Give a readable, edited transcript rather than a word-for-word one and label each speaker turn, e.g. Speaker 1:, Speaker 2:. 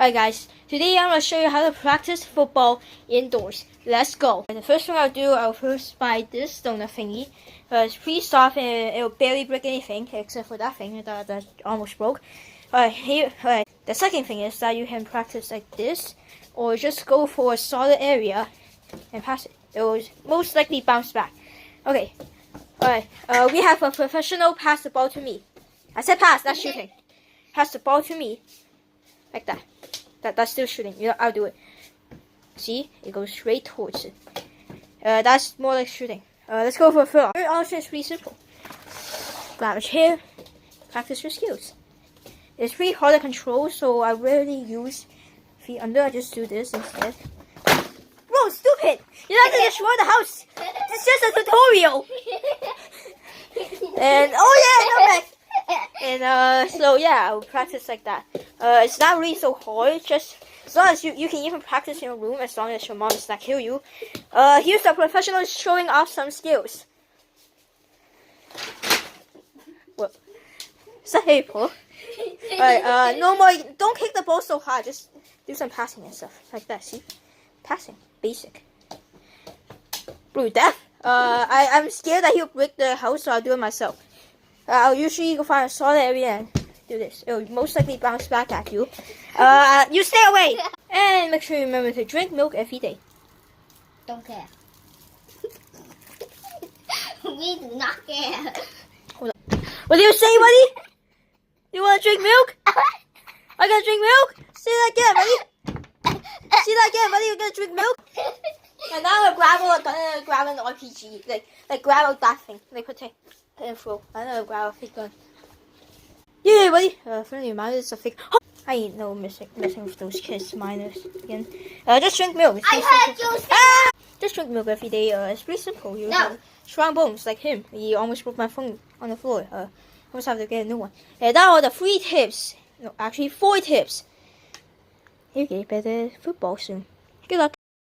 Speaker 1: Alright guys, today I'm going to show you how to practice football indoors. Let's go. And the first thing I'll do, I'll first buy this donut thingy. It's pretty soft and it'll barely break anything except for that thing that almost broke. Alright, the second thing is that you can practice like this, or just go for a solid area and pass it. It will most likely bounce back. Okay, alright, we have a professional pass the ball to me. I said pass, not shooting. Pass the ball to me. Like that. That's still shooting. I'll do it. See? It goes straight towards it. That's more like shooting. Let's go for a throw. Also, it's pretty simple. Grab a chair. Practice your skills. It's pretty hard to control, so I rarely use feet under. I just do this instead. Whoa, stupid! You have to destroy the house! It's just a tutorial! And, oh yeah, no back! And so yeah, I'll practice like that. It's not really so hard, just as long as you can even practice in your room as long as your mom does not kill you. Here's the professional showing off some skills. What? Is that hateful? Alright, no more, don't kick the ball so hard, just do some passing and stuff. Like that, see? Passing. Basic. Blue Death. I'm scared that he'll break the house, so I'll do it myself. I'll usually go find a solid area and do this. It will most likely bounce back at you. You stay away! And make sure you remember to drink milk every day.
Speaker 2: Don't care. We do not care.
Speaker 1: Hold on. What do you say, buddy? You want to drink milk? I gotta drink milk? Say that again, buddy. Say that again, buddy. You gotta drink milk? And now I'm gonna grab an RPG. Like grab that thing. Like put it and throw. I'm gonna grab a fake gun. Yeah, buddy. Friendly reminder, it's a fake. Oh, I ain't no messing with those kids minors again. Just drink milk.
Speaker 2: I heard you say
Speaker 1: Just drink milk every day. It's pretty simple. You have strong bones like him. He almost broke my phone on the floor. Almost have to get a new one. And that are the 3 tips. No, actually 4 tips. You get better football soon. Good luck.